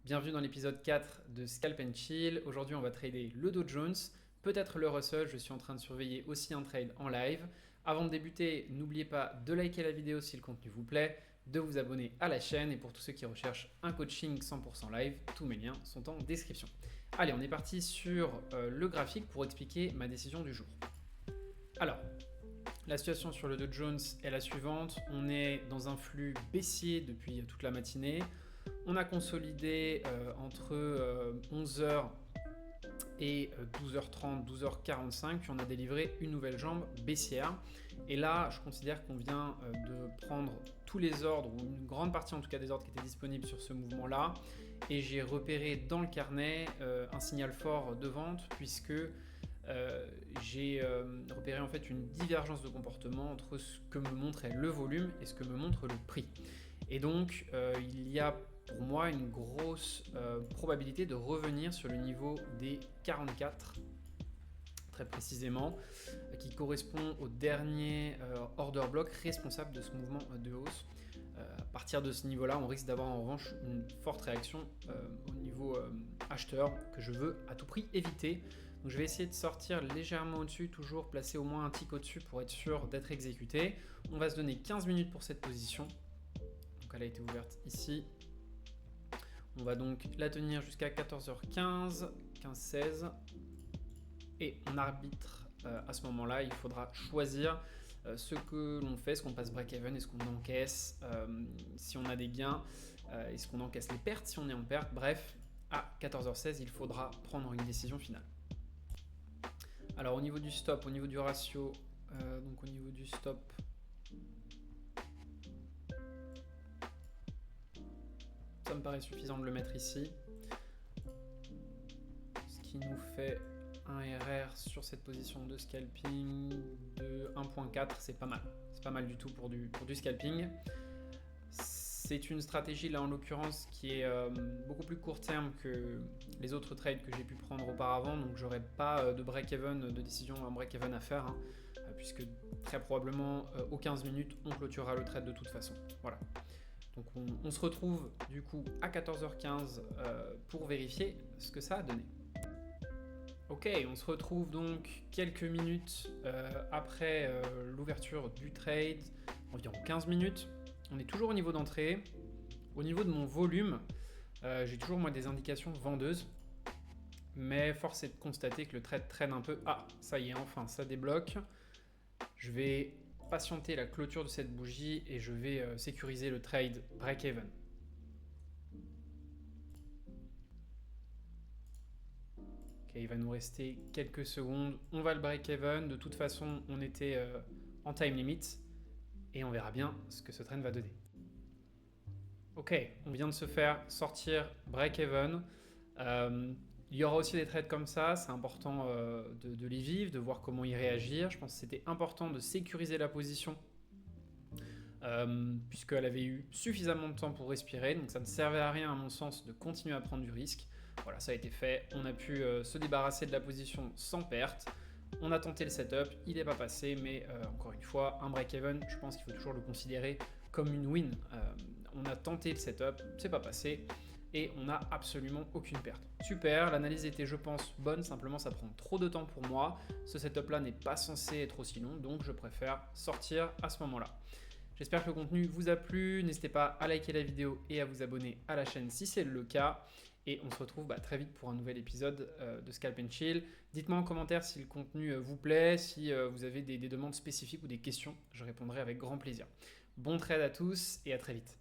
Bienvenue dans l'épisode 4 de Scalp and Chill. Aujourd'hui, on va trader le Dow Jones, peut-être le Russell. Je suis en train de surveiller aussi un trade en live. Avant de débuter, n'oubliez pas de liker la vidéo si le contenu vous plaît, de vous abonner à la chaîne et pour tous ceux qui recherchent un coaching 100% live, tous mes liens sont en description. Allez, on est parti sur le graphique pour expliquer ma décision du jour. Alors, la situation sur le Dow Jones est la suivante. On est dans un flux baissier depuis toute la matinée. On a consolidé entre 11h et 12h30, 12h45, puis on a délivré une nouvelle jambe baissière. Et là, je considère qu'on vient de prendre tous les ordres, ou une grande partie en tout cas des ordres qui étaient disponibles sur ce mouvement-là. Et j'ai repéré dans le carnet un signal fort de vente, puisque j'ai repéré en fait une divergence de comportement entre ce que me montrait le volume et ce que me montre le prix. Et donc, il y a pour moi une grosse probabilité de revenir sur le niveau des 44, très précisément, qui correspond au dernier order block responsable de ce mouvement de hausse. À partir de ce niveau-là, on risque d'avoir en revanche une forte réaction au niveau acheteur que je veux à tout prix éviter. Donc je vais essayer de sortir légèrement au-dessus, toujours placer au moins un tick au-dessus pour être sûr d'être exécuté. On va se donner 15 minutes pour cette position. Donc elle a été ouverte ici. On va donc la tenir jusqu'à 14h15, 15-16. Et on arbitre à ce moment-là. Il faudra choisir ce que l'on fait. Est-ce qu'on passe break-even? Est-ce qu'on encaisse si on a des gains? Est-ce qu'on encaisse les pertes si on est en perte? Bref, à 14h16, il faudra prendre une décision finale. Alors au niveau du stop, au niveau du ratio, donc au niveau du stop, ça me paraît suffisant de le mettre ici. Ce qui nous fait un RR sur cette position de scalping de 1.4, c'est pas mal. C'est pas mal du tout pour du scalping. C'est une stratégie là en l'occurrence qui est beaucoup plus court terme que les autres trades que j'ai pu prendre auparavant, donc j'aurai pas de break-even, de décision en break-even à faire, puisque très probablement aux 15 minutes on clôturera le trade de toute façon. Voilà. Donc on se retrouve du coup à 14h15 pour vérifier ce que ça a donné. Ok, on se retrouve donc quelques minutes après l'ouverture du trade, environ 15 minutes. On est toujours au niveau d'entrée. Au niveau de mon volume, j'ai toujours moi des indications vendeuses. Mais force est de constater que le trade traîne un peu. Ah, ça y est, enfin, ça débloque. Je vais patienter la clôture de cette bougie et je vais sécuriser le trade break-even. Ok, il va nous rester quelques secondes. On va le break-even. De toute façon, on était en time limit. Et on verra bien ce que ce trend va donner. Ok, on vient de se faire sortir break-even. Il y aura aussi des trades comme ça, c'est important de les vivre, de voir comment y réagir. Je pense que c'était important de sécuriser la position puisqu'elle avait eu suffisamment de temps pour respirer, donc ça ne servait à rien à mon sens de continuer à prendre du risque. Voilà, ça a été fait, on a pu se débarrasser de la position sans perte. On a tenté le setup, il n'est pas passé, mais encore une fois, un break-even, je pense qu'il faut toujours le considérer comme une win. On a tenté le setup, c'est pas passé, et on n'a absolument aucune perte. Super, l'analyse était, je pense, bonne, simplement ça prend trop de temps pour moi. Ce setup-là n'est pas censé être aussi long, donc je préfère sortir à ce moment-là. J'espère que le contenu vous a plu, n'hésitez pas à liker la vidéo et à vous abonner à la chaîne si c'est le cas. Et on se retrouve très vite pour un nouvel épisode de Scalp and Chill. Dites-moi en commentaire si le contenu vous plaît, si vous avez des demandes spécifiques ou des questions. Je répondrai avec grand plaisir. Bon trade à tous et à très vite.